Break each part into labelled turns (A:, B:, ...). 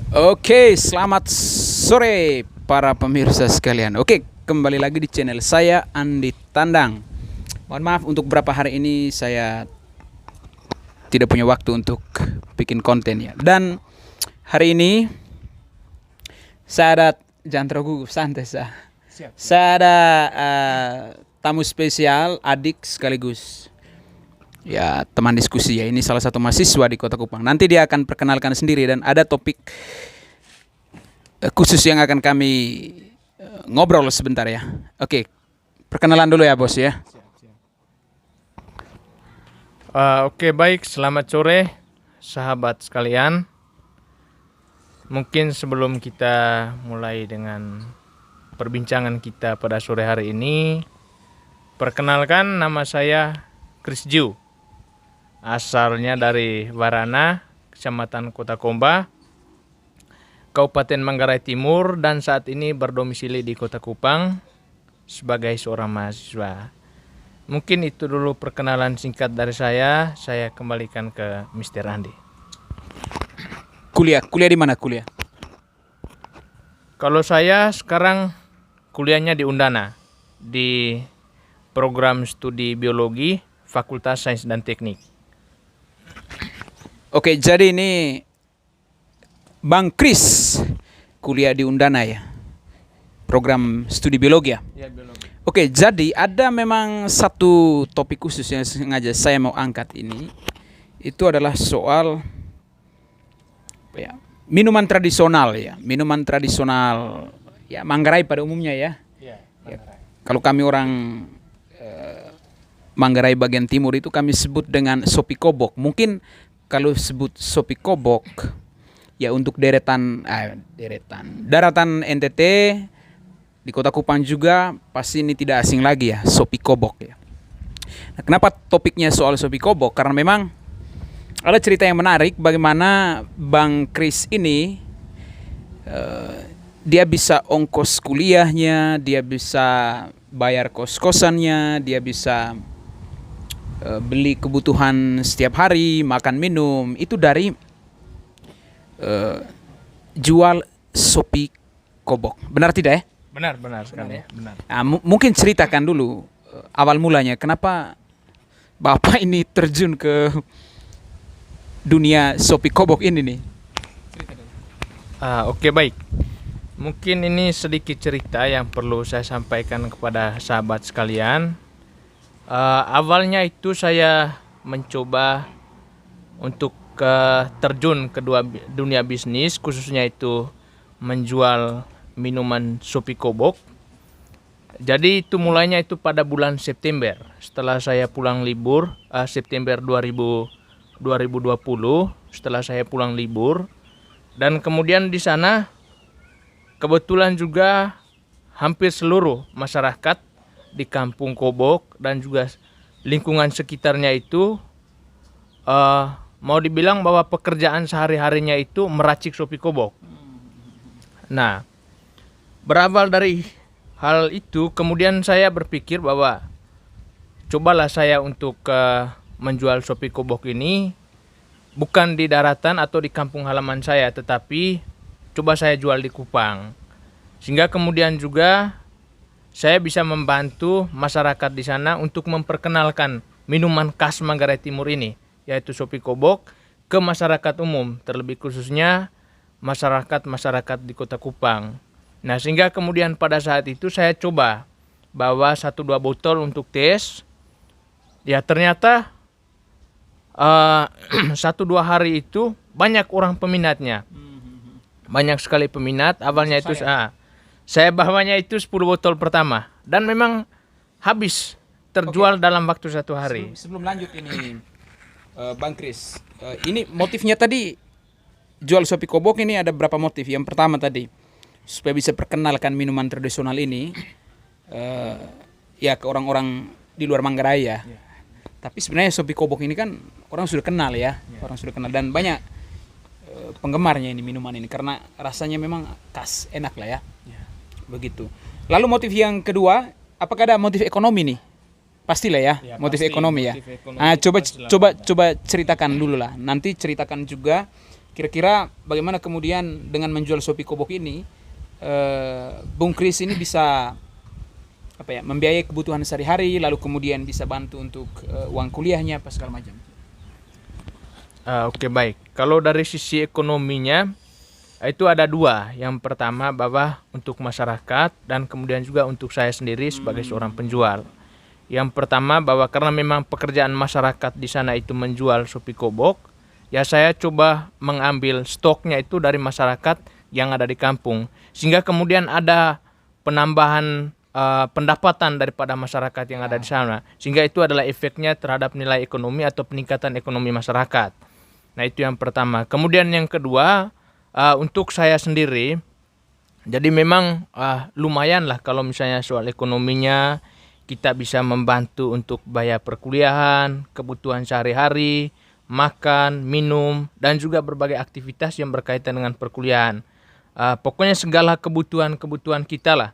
A: Oke, selamat sore para pemirsa sekalian. Oke, kembali lagi di channel saya Andi Tandang. Mohon maaf untuk beberapa hari ini saya tidak punya waktu untuk bikin konten ya. Dan hari ini saya ada jangan gugup santai sah. Saya ada tamu spesial, adik sekaligus ya teman diskusi ya. Ini salah satu mahasiswa di Kota Kupang. Nanti dia akan perkenalkan sendiri dan ada topik khusus yang akan kami ngobrol sebentar ya. Oke, perkenalan dulu ya bos ya.
B: Oke, baik, selamat sore sahabat sekalian. Mungkin sebelum kita mulai dengan perbincangan kita pada sore hari ini, perkenalkan, nama saya Chris Ju. Asalnya dari Warana, Kecamatan Kota Komba, Kabupaten Manggarai Timur, dan saat ini berdomisili di Kota Kupang sebagai seorang mahasiswa. Mungkin itu dulu perkenalan singkat dari saya. Saya kembalikan ke Mr. Andi.
A: Kuliah di mana kuliah?
B: Kalau saya sekarang kuliahnya di Undana, di program studi biologi, Fakultas Sains dan Teknik.
A: Oke, jadi ini Bang Chris kuliah di Undana ya. Program studi biologi ya.
B: Ya, biologi.
A: Oke, jadi ada memang satu topik khusus yang sengaja saya mau angkat ini. Itu adalah soal ya, minuman tradisional ya. Minuman tradisional ya Manggarai pada umumnya ya.
B: Ya,
A: Kalau kami orang Manggarai bagian timur itu kami sebut dengan sopi kobok. Mungkin kalau sebut sopi kobok ya untuk daratan NTT di Kota Kupang juga pasti ini tidak asing lagi ya, sopi kobok ya. Nah, kenapa topiknya soal sopi kobok? Karena memang ada cerita yang menarik bagaimana Bang Chris ini dia bisa ongkos kuliahnya, dia bisa bayar kos-kosannya, dia bisa beli kebutuhan setiap hari, makan minum itu dari jual sopi kobok. Benar tidak ya?
B: benar sekali. Benar.
A: Nah, mungkin ceritakan dulu awal mulanya kenapa Bapak ini terjun ke dunia sopi kobok ini nih.
B: Oke, baik. Mungkin ini sedikit cerita yang perlu saya sampaikan kepada sahabat sekalian. Awalnya itu saya mencoba untuk terjun ke dunia bisnis, khususnya itu menjual minuman sopi kobok. Jadi itu mulainya itu pada bulan September. Setelah saya pulang libur, September 2020, setelah saya pulang libur. Dan kemudian di sana kebetulan juga hampir seluruh masyarakat di Kampung Kobok dan juga lingkungan sekitarnya itu mau dibilang bahwa pekerjaan sehari-harinya itu meracik sopi kobok. Nah, berawal dari hal itu kemudian saya berpikir bahwa cobalah saya untuk menjual sopi kobok ini bukan di daratan atau di kampung halaman saya, tetapi coba saya jual di Kupang. Sehingga kemudian juga saya bisa membantu masyarakat di sana untuk memperkenalkan minuman khas Manggarai Timur ini, yaitu sopi kobok, ke masyarakat umum, terlebih khususnya masyarakat di Kota Kupang. Nah, sehingga kemudian pada saat itu saya coba bawa 1-2 botol untuk tes. Ya, ternyata 1-2 hari itu banyak orang peminatnya. Banyak sekali peminat. Awalnya itu saya bawanya itu 10 botol pertama dan memang habis terjual dalam waktu 1 hari.
A: Sebelum lanjut ini Bang Chris, ini motifnya tadi jual sopi kobok ini ada berapa motif? Yang pertama tadi supaya bisa perkenalkan minuman tradisional ini ya ke orang-orang di luar Manggarai ya. Tapi sebenarnya sopi kobok ini kan orang sudah kenal ya, orang sudah kenal dan banyak penggemarnya ini minuman ini karena rasanya memang khas, enak lah ya. Begitu. Lalu motif yang kedua, apakah ada motif ekonomi nih? Pastilah ya, motif
B: pasti,
A: ekonomi ya.
B: motif ekonomi
A: Nah,
B: pasti
A: coba ceritakan dulu lah. Nanti ceritakan juga Kira-kira bagaimana kemudian dengan menjual Sopi Kobok ini, Bung Kris ini bisa membiayai kebutuhan sehari-hari, lalu kemudian bisa bantu untuk uang kuliahnya apa segala macam.
B: Oke, baik. Kalau dari sisi ekonominya itu ada dua. Yang pertama bahwa untuk masyarakat dan kemudian juga untuk saya sendiri sebagai seorang penjual. Yang pertama bahwa karena memang pekerjaan masyarakat di sana itu menjual Sopi Kobok, ya saya coba mengambil stoknya itu dari masyarakat yang ada di kampung, sehingga kemudian ada penambahan pendapatan daripada masyarakat yang ada di sana, sehingga itu adalah efeknya terhadap nilai ekonomi atau peningkatan ekonomi masyarakat. Nah, itu yang pertama. Kemudian yang kedua, untuk saya sendiri, jadi memang lumayan lah kalau misalnya soal ekonominya kita bisa membantu untuk bayar perkuliahan, kebutuhan sehari-hari, makan, minum, dan juga berbagai aktivitas yang berkaitan dengan perkuliahan. Pokoknya segala kebutuhan-kebutuhan kita lah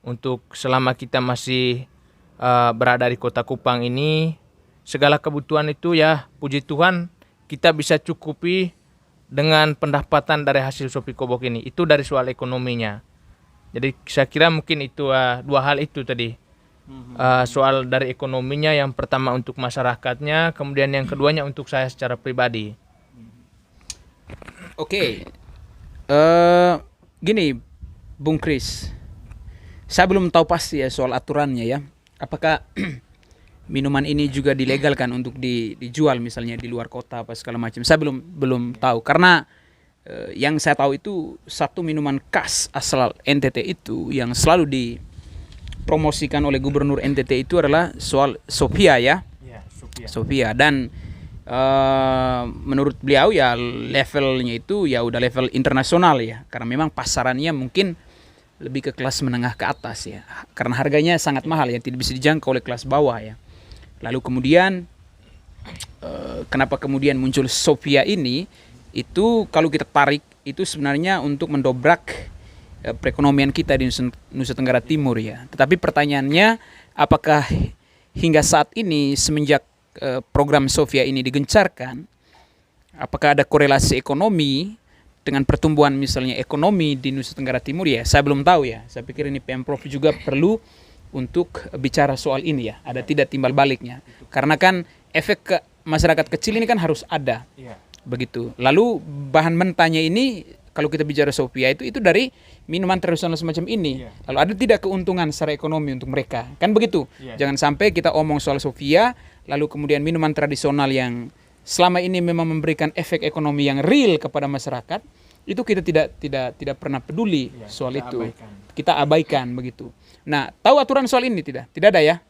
B: untuk selama kita masih berada di Kota Kupang ini, segala kebutuhan itu ya puji Tuhan kita bisa cukupi dengan pendapatan dari hasil Sopi Kobok ini. Itu dari soal ekonominya. Jadi saya kira mungkin itu dua hal itu tadi. Soal dari ekonominya, yang pertama untuk masyarakatnya, kemudian yang keduanya untuk saya secara pribadi.
A: Oke. Gini Bung Kris, saya belum tahu pasti ya soal aturannya ya. Apakah minuman ini juga dilegalkan untuk dijual misalnya di luar kota apa segala macam. Saya belum tahu karena yang saya tahu itu satu minuman khas asal NTT itu yang selalu dipromosikan oleh Gubernur NTT itu adalah soal Sofia ya. Sofia, dan menurut beliau ya levelnya itu ya udah level internasional ya, karena memang pasarannya mungkin lebih ke kelas menengah ke atas ya, karena harganya sangat mahal ya, tidak bisa dijangkau oleh kelas bawah ya. Lalu kemudian kenapa kemudian muncul Sofia ini, itu kalau kita tarik itu sebenarnya untuk mendobrak perekonomian kita di Nusa Tenggara Timur ya. Tetapi pertanyaannya, apakah hingga saat ini semenjak program Sofia ini digencarkan, apakah ada korelasi ekonomi dengan pertumbuhan misalnya ekonomi di Nusa Tenggara Timur ya? Saya belum tahu ya. Saya pikir ini Pemprov juga perlu untuk bicara soal ini ya. Ada tidak timbal baliknya. Karena kan efek ke masyarakat kecil ini kan harus ada. Begitu. Lalu bahan mentahnya ini kalau kita bicara Sofia itu dari minuman tradisional semacam ini. Lalu ada tidak keuntungan secara ekonomi untuk mereka? Kan begitu. Jangan sampai kita omong soal Sofia lalu kemudian minuman tradisional yang selama ini memang memberikan efek ekonomi yang real kepada masyarakat, itu kita tidak pernah peduli soal itu. Kita abaikan begitu. Nah, tahu aturan soal ini tidak? Tidak ada ya?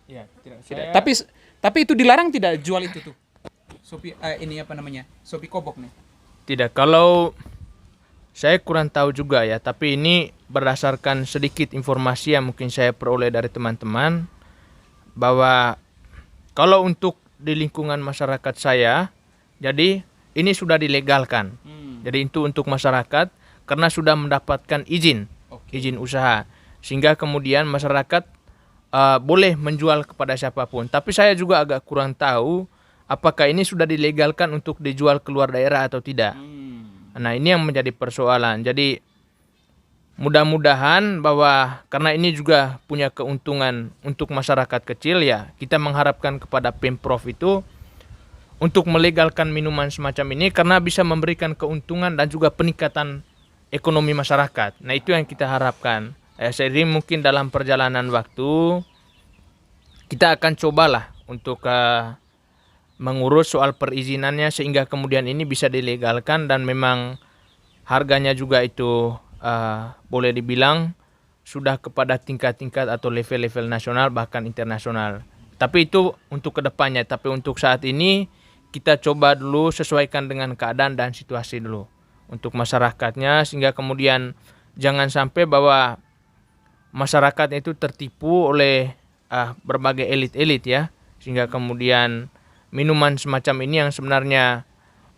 A: Tidak. Tapi itu dilarang tidak jual itu tuh. Sopi ini apa namanya? Sopi Kobok nih.
B: Tidak, kalau saya kurang tahu juga ya, tapi ini berdasarkan sedikit informasi yang mungkin saya peroleh dari teman-teman, bahwa kalau untuk di lingkungan masyarakat saya, jadi ini sudah dilegalkan. Jadi itu untuk masyarakat karena sudah mendapatkan izin usaha, sehingga kemudian masyarakat boleh menjual kepada siapapun. Tapi saya juga agak kurang tahu apakah ini sudah dilegalkan untuk dijual keluar daerah atau tidak. Nah, ini yang menjadi persoalan. Jadi mudah-mudahan bahwa karena ini juga punya keuntungan untuk masyarakat kecil ya, kita mengharapkan kepada Pemprov itu untuk melegalkan minuman semacam ini karena bisa memberikan keuntungan dan juga peningkatan ekonomi masyarakat. Nah, itu yang kita harapkan. Jadi mungkin dalam perjalanan waktu kita akan cobalah untuk mengurus soal perizinannya sehingga kemudian ini bisa dilegalkan dan memang harganya juga itu boleh dibilang sudah kepada tingkat-tingkat atau level-level nasional bahkan internasional. Tapi itu untuk kedepannya. Tapi untuk saat ini kita coba dulu sesuaikan dengan keadaan dan situasi dulu untuk masyarakatnya, sehingga kemudian jangan sampai bahwa masyarakat itu tertipu oleh berbagai elit-elit ya, sehingga kemudian minuman semacam ini yang sebenarnya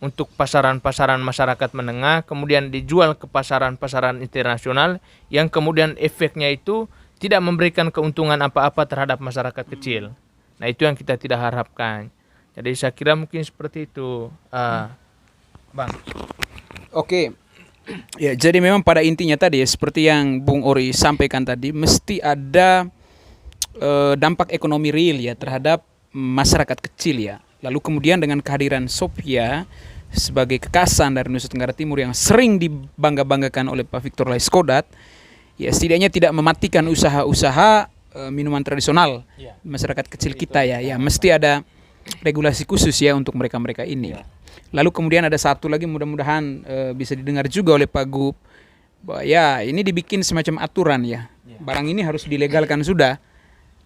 B: untuk pasaran-pasaran masyarakat menengah kemudian dijual ke pasaran-pasaran internasional yang kemudian efeknya itu tidak memberikan keuntungan apa-apa terhadap masyarakat kecil. Nah, itu yang kita tidak harapkan. Jadi saya kira mungkin seperti itu, Bang.
A: Oke. Ya, jadi memang pada intinya tadi ya, seperti yang Bung Ori sampaikan tadi, mesti ada dampak ekonomi real ya terhadap masyarakat kecil ya. Lalu kemudian dengan kehadiran Sofia sebagai kekasan dari Nusa Tenggara Timur yang sering dibangga-banggakan oleh Pak Victor Laiskodat, ya setidaknya tidak mematikan usaha-usaha minuman tradisional masyarakat kecil kita ya. Ya mesti ada regulasi khusus ya untuk mereka-mereka ini. Lalu kemudian ada satu lagi mudah-mudahan bisa didengar juga oleh Pak Gub, bahwa ya ini dibikin semacam aturan ya. Barang ini harus dilegalkan sudah.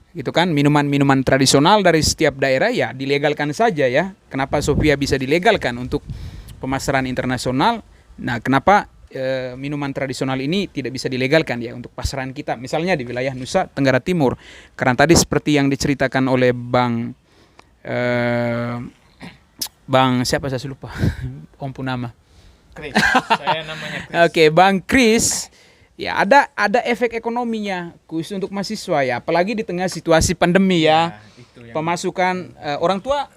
A: Gitu kan, minuman-minuman tradisional dari setiap daerah ya dilegalkan saja ya. Kenapa Sofia bisa dilegalkan untuk pemasaran internasional? Nah, kenapa minuman tradisional ini tidak bisa dilegalkan ya untuk pasaran kita? Misalnya di wilayah Nusa Tenggara Timur. Karena tadi seperti yang diceritakan oleh Bang siapa saya lupa. Ompu nama.
B: Chris. Saya namanya Chris.
A: Oke, Bang Chris. Ya, ada efek ekonominya khusus untuk mahasiswa ya, apalagi di tengah situasi pandemi ya. Pemasukan orang tua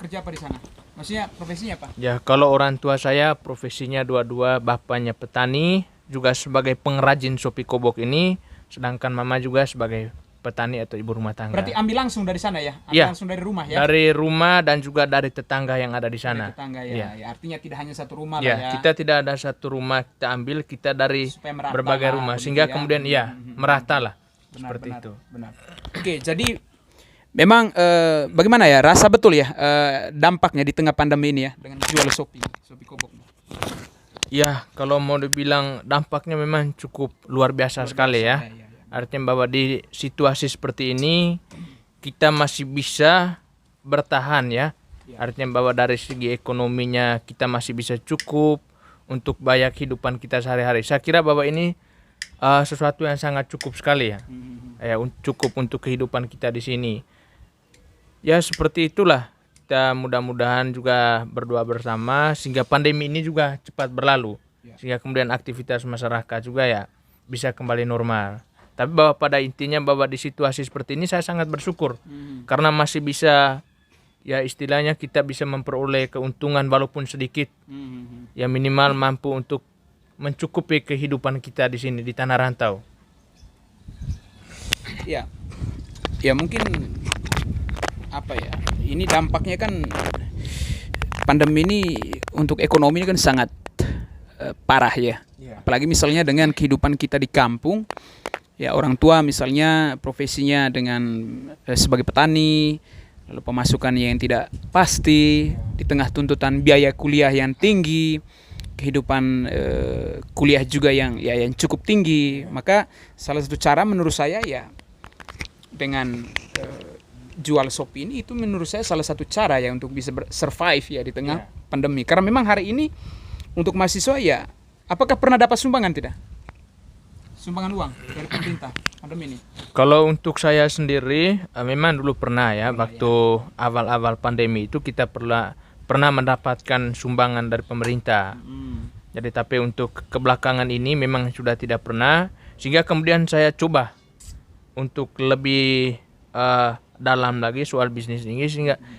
A: kerja apa di sana? Maksudnya profesinya apa?
B: Ya, kalau orang tua saya profesinya dua-dua, bapaknya petani, juga sebagai pengrajin sopi kobok ini, sedangkan mama juga sebagai petani atau ibu rumah tangga.
A: Berarti ambil langsung dari sana ya? Ambil
B: Ya,
A: langsung dari rumah ya?
B: dari rumah dan juga dari tetangga yang ada di sana.
A: Dari tetangga ya.
B: Ya.
A: Ya, artinya tidak hanya satu rumah
B: Ya,
A: lah ya.
B: kita tidak ada satu rumah kita ambil, kita dari
A: Supaya merata
B: berbagai
A: lah,
B: rumah
A: begitu
B: sehingga
A: ya.
B: kemudian ya merata lah seperti
A: Benar,
B: itu.
A: Benar. Oke, jadi memang bagaimana ya, rasa betul ya dampaknya di tengah pandemi ini ya dengan jual sopi kobok.
B: Ya, kalau mau dibilang dampaknya memang cukup luar biasa sekali ya. Artinya bahwa di situasi seperti ini kita masih bisa bertahan ya. Artinya bahwa dari segi ekonominya kita masih bisa cukup untuk bayar kehidupan kita sehari-hari. Saya kira bahwa ini sesuatu yang sangat cukup sekali ya. Ya, cukup untuk kehidupan kita di sini. Ya, seperti itulah. Kita mudah-mudahan juga berdoa bersama sehingga pandemi ini juga cepat berlalu. Sehingga kemudian aktivitas masyarakat juga ya bisa kembali normal. Tapi bahwa pada intinya bahwa di situasi seperti ini saya sangat bersyukur karena masih bisa ya istilahnya kita bisa memperoleh keuntungan walaupun sedikit, ya minimal mampu untuk mencukupi kehidupan kita di sini di tanah rantau.
A: Ya, ya mungkin apa ya? Ini dampaknya kan pandemi ini untuk ekonomi ini kan sangat parah ya. Apalagi misalnya dengan kehidupan kita di kampung. Ya, orang tua misalnya profesinya dengan sebagai petani, lalu pemasukannya yang tidak pasti di tengah tuntutan biaya kuliah yang tinggi, kehidupan kuliah juga yang cukup tinggi. Maka salah satu cara menurut saya ya dengan jual sopi ini, itu menurut saya salah satu cara ya untuk bisa survive ya di tengah pandemi. Karena memang hari ini untuk mahasiswa ya, apakah pernah dapat sumbangan tidak? Sumbangan uang dari pemerintah pandemi ini? Kalau
B: untuk saya sendiri memang dulu pernah ya, waktu awal-awal pandemi itu kita pernah mendapatkan sumbangan dari pemerintah. Jadi tapi untuk kebelakangan ini memang sudah tidak pernah, sehingga kemudian saya coba untuk lebih dalam lagi soal bisnis ini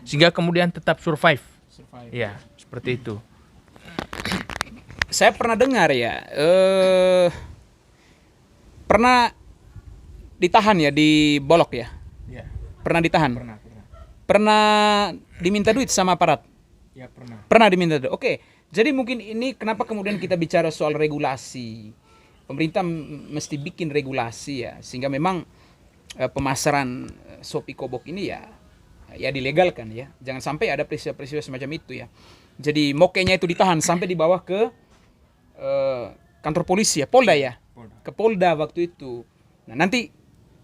B: sehingga kemudian tetap survive. Ya, seperti itu.
A: Saya pernah dengar ya, pernah ditahan ya di Bolok ya? Pernah ditahan? Pernah diminta duit sama aparat?
B: Ya, pernah.
A: Pernah diminta duit. Oke, jadi mungkin ini kenapa kemudian kita bicara soal regulasi. Pemerintah mesti bikin regulasi ya, sehingga memang pemasaran sopi kobok ini ya dilegalkan ya. Jangan sampai ada peristiwa-peristiwa semacam itu ya. Jadi mokenya itu ditahan sampai dibawa ke kantor polisi ya, Polda ya. Ke Polda waktu itu. Nah, nanti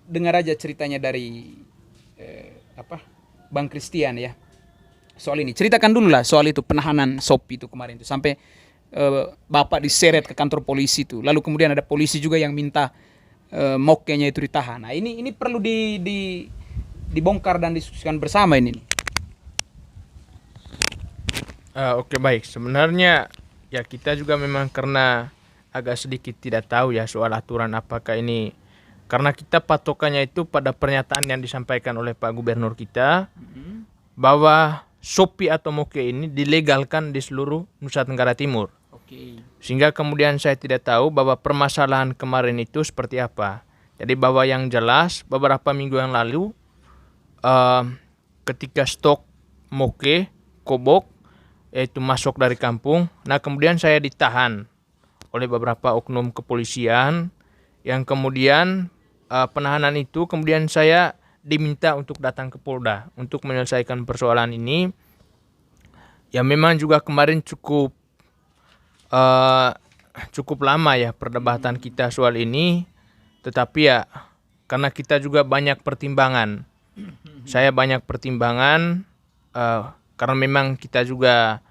A: dengar aja ceritanya dari Bang Christian ya. Soal ini. Ceritakan dulu lah soal itu, penahanan sopi itu kemarin itu sampai Bapak diseret ke kantor polisi itu. Lalu kemudian ada polisi juga yang minta mokenya itu ditahan. Nah, ini perlu dibongkar dan diskusikan bersama ini.
B: Oke, baik. Sebenarnya ya kita juga memang karena agak sedikit tidak tahu ya soal aturan apakah ini, karena kita patokannya itu pada pernyataan yang disampaikan oleh Pak Gubernur kita bahwa sopi atau moke ini dilegalkan di seluruh Nusa Tenggara Timur. Sehingga kemudian saya tidak tahu bahwa permasalahan kemarin itu seperti apa. Jadi bahwa yang jelas beberapa minggu yang lalu ketika stok moke, kobok yaitu masuk dari kampung, nah kemudian saya ditahan oleh beberapa oknum kepolisian yang kemudian penahanan itu kemudian saya diminta untuk datang ke Polda untuk menyelesaikan persoalan ini. Ya memang juga kemarin cukup lama ya perdebatan kita soal ini, tetapi ya karena kita juga banyak pertimbangan. Saya banyak pertimbangan karena memang kita juga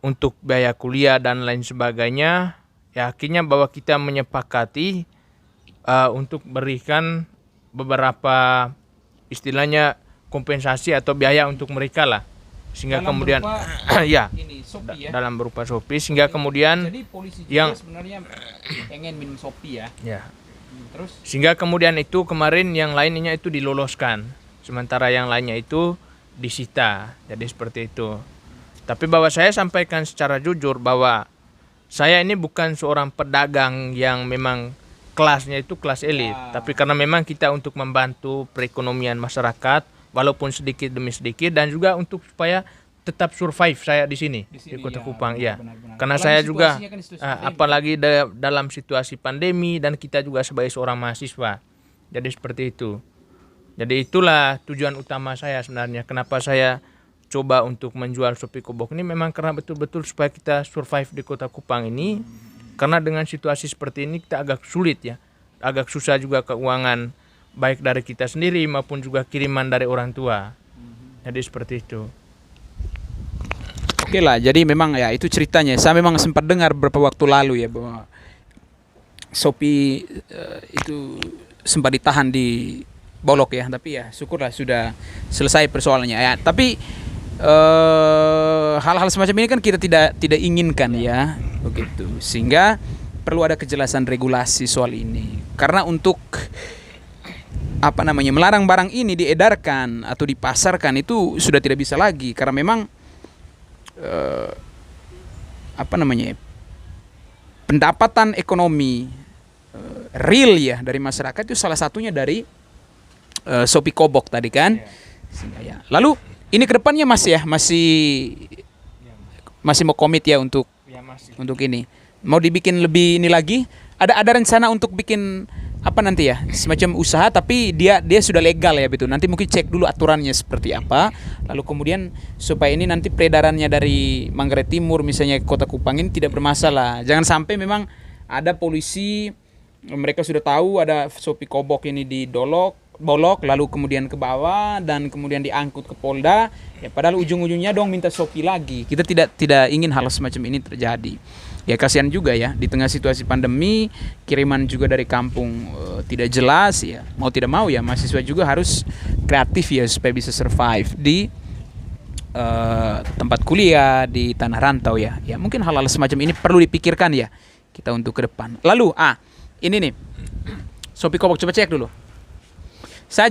B: untuk biaya kuliah dan lain sebagainya, ya akhirnya bahwa kita menyepakati untuk berikan beberapa istilahnya kompensasi atau biaya untuk mereka lah, sehingga
A: Dalam
B: kemudian
A: berupa
B: ya
A: ini Shopee ya.
B: dalam berupa Shopee, sehingga kemudian
A: Jadi polisi juga
B: yang
A: sebenarnya pengen minum Shopee ya. Terus
B: sehingga kemudian itu kemarin yang lainnya itu diloloskan, sementara yang lainnya itu disita. Jadi seperti itu. Tapi bahwa saya sampaikan secara jujur bahwa saya ini bukan seorang pedagang yang memang kelasnya itu kelas elit, tapi karena memang kita untuk membantu perekonomian masyarakat walaupun sedikit demi sedikit, dan juga untuk supaya tetap survive saya di sini di Kota Kupang ya. Karena
A: apalagi
B: saya juga
A: situasinya kan situasi pandemi.
B: apalagi dalam situasi pandemi dan kita juga sebagai seorang mahasiswa. Jadi seperti itu. Jadi itulah tujuan utama saya sebenarnya. Kenapa saya coba untuk menjual Shopee Kobok ini, memang karena betul-betul supaya kita survive di Kota Kupang ini. Karena dengan situasi seperti ini kita agak sulit ya. Agak susah juga keuangan baik dari kita sendiri maupun juga kiriman dari orang tua. Jadi seperti itu.
A: Oke lah, jadi memang ya itu ceritanya. Saya memang sempat dengar beberapa waktu lalu ya bahwa Shopee itu sempat ditahan di Bolok ya, tapi ya syukurlah sudah selesai persoalannya ya. Tapi hal-hal semacam ini kan kita tidak inginkan ya, begitu. Sehingga perlu ada kejelasan regulasi soal ini. Karena untuk melarang barang ini diedarkan atau dipasarkan itu sudah tidak bisa lagi, karena memang pendapatan ekonomi real ya dari masyarakat itu salah satunya dari Shopee Kobok tadi kan. Sehingga ya. Lalu ini kedepannya masih mau komit ya untuk ini. Mau dibikin lebih ini lagi? Ada rencana untuk bikin apa nanti ya? Semacam usaha tapi dia sudah legal ya betul. Nanti mungkin cek dulu aturannya seperti apa. Lalu kemudian supaya ini nanti peredarannya dari Manggarai Timur misalnya ke Kota Kupang ini tidak bermasalah. Jangan sampai memang ada polisi, mereka sudah tahu ada Shopee Kobok ini di Bolok, lalu kemudian ke bawah dan kemudian diangkut ke Polda. Ya padahal ujung-ujungnya dong minta Shopee lagi. Kita tidak ingin hal semacam ini terjadi. Ya kasihan juga ya di tengah situasi pandemi, kiriman juga dari kampung tidak jelas ya. Mau tidak mau ya mahasiswa juga harus kreatif ya supaya bisa survive di tempat kuliah di tanah rantau ya. Ya mungkin hal-hal semacam ini perlu dipikirkan ya kita untuk ke depan. Lalu ini nih Shopee Kobok, coba cek dulu. Saya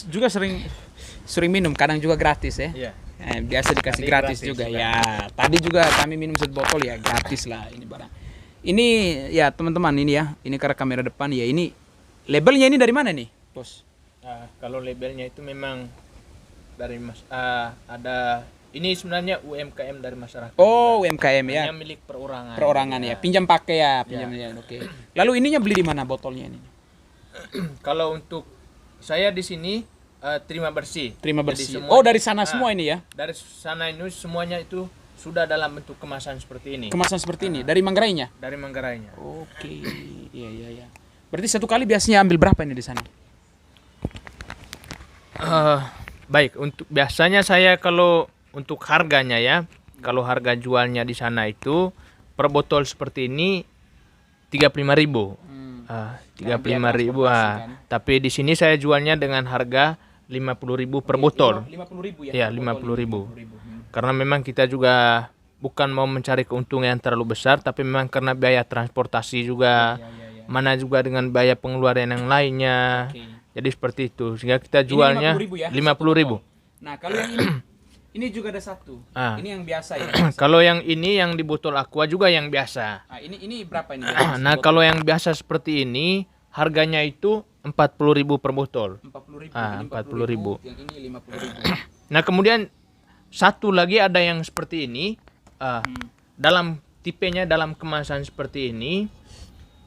A: juga sering minum, kadang juga gratis ya. Biasa dikasih gratis juga ya. Tadi juga kami minum 1 botol ya, gratis lah ini barang. Ini ya teman-teman, ini ya, ini karena kamera depan ya. Ini labelnya ini dari mana nih, Bos?
B: Kalau labelnya itu memang dari ada ini sebenarnya UMKM dari masyarakat.
A: Oh, UMKM ya.
B: Hanya milik perorangan.
A: Perorangan ya. Pinjam pakai ya, pinjamnya. Oke. Lalu ininya beli di mana botolnya ini?
B: Kalau untuk saya di sini terima bersih.
A: Terima bersih.
B: Semuanya,
A: dari sana semua ini ya?
B: Dari sana ini semuanya itu sudah dalam bentuk kemasan seperti ini.
A: Kemasan seperti ini? Dari Manggarainya?
B: Dari Manggarainya.
A: Oke. Iya. Berarti satu kali biasanya ambil berapa ini di sana?
B: Baik, untuk biasanya saya kalau untuk harganya ya, kalau harga jualnya di sana itu per botol seperti ini 35.000. 35.000 tapi di sini saya jualnya dengan harga 50.000 per botol.
A: 50.000
B: ya? Ya, 50.000. Karena memang kita juga bukan mau mencari keuntungan yang terlalu besar, tapi memang karena biaya transportasi juga, mana juga dengan biaya pengeluaran yang lainnya. Jadi seperti itu, sehingga kita jualnya 50.000.
A: Nah, kalau yang ini Ini juga ada satu.
B: Ah.
A: Ini yang biasa ya.
B: Kalau yang ini yang di botol aqua juga yang biasa.
A: Nah, ini berapa ini?
B: Nah, kalau yang biasa seperti ini harganya itu 40.000 per botol.
A: 40.000.
B: Ah,
A: Ini
B: 40.000.
A: Yang ini 50.000.
B: Nah, kemudian satu lagi ada yang seperti ini. Dalam tipenya, dalam kemasan seperti ini,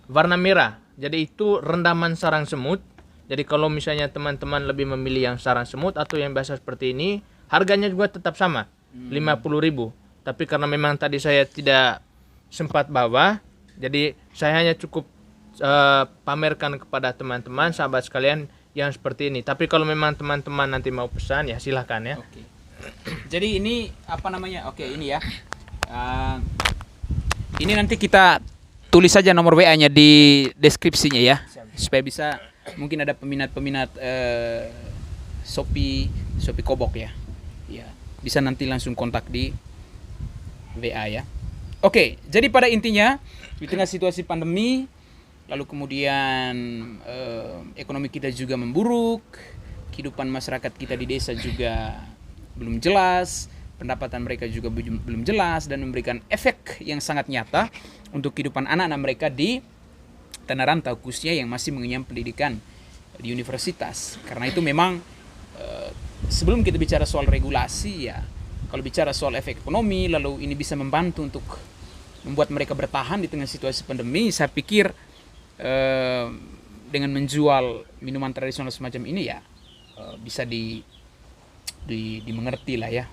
B: warna merah. Jadi itu rendaman sarang semut. Jadi kalau misalnya teman-teman lebih memilih yang sarang semut atau yang biasa seperti ini, harganya juga tetap sama, 50.000. Tapi karena memang tadi saya tidak sempat bawa, jadi saya hanya cukup pamerkan kepada teman-teman, sahabat sekalian yang seperti ini. Tapi kalau memang teman-teman nanti mau pesan, ya silahkan ya.
A: Oke. Jadi ini apa namanya? Oke, ini ya. Ini nanti kita tulis saja nomor WA-nya di deskripsinya ya, supaya bisa mungkin ada peminat-peminat Shopee Kobok ya. Ya, bisa nanti langsung kontak di WA ya. Oke, jadi pada intinya di tengah situasi pandemi, lalu kemudian ekonomi kita juga memburuk, kehidupan masyarakat kita di desa juga belum jelas, pendapatan mereka juga belum jelas dan memberikan efek yang sangat nyata untuk kehidupan anak-anak mereka di tanah rantau, khususnya yang masih mengenyam pendidikan di universitas. Karena itu memang sebelum kita bicara soal regulasi ya, kalau bicara soal efek ekonomi, lalu ini bisa membantu untuk membuat mereka bertahan di tengah situasi pandemi, saya pikir dengan menjual minuman tradisional semacam ini ya bisa dimengerti lah ya.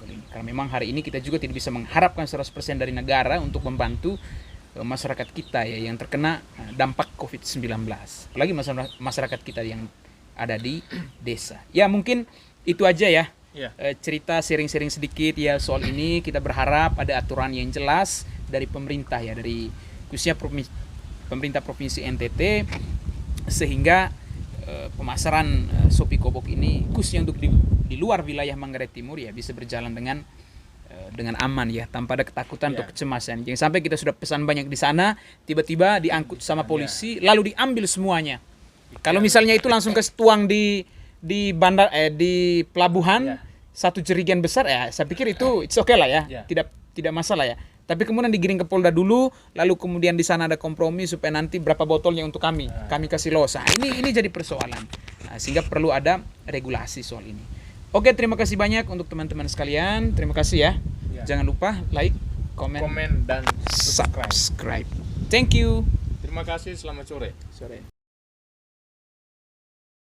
A: Karena memang hari ini kita juga tidak bisa mengharapkan 100% dari negara untuk membantu masyarakat kita ya yang terkena dampak COVID-19. Apalagi masyarakat kita yang ada di desa. Ya mungkin itu aja ya. Cerita sharing-sharing sedikit ya soal ini. Kita berharap ada aturan yang jelas dari pemerintah ya, dari khususnya pemerintah Provinsi NTT, sehingga pemasaran Shopee Kobok ini khususnya untuk di luar wilayah Manggarai Timur ya bisa berjalan dengan aman ya, tanpa ada ketakutan atau kecemasan. Jangan sampai kita sudah pesan banyak di sana, tiba-tiba diangkut sama polisi lalu diambil semuanya. Kalau misalnya itu langsung ketuang di bandar di pelabuhan satu jerigen besar ya, saya pikir itu it's okay lah ya. Tidak masalah ya. Tapi kemudian digiring ke Polda dulu, lalu kemudian di sana ada kompromi supaya nanti berapa botolnya untuk kami kasih losa. Ini jadi persoalan. Nah, sehingga perlu ada regulasi soal ini. Oke, terima kasih banyak untuk teman-teman sekalian. Terima kasih ya. Jangan lupa like, komen
B: Dan subscribe.
A: Thank you.
B: Terima kasih, selamat sore.
A: Sore.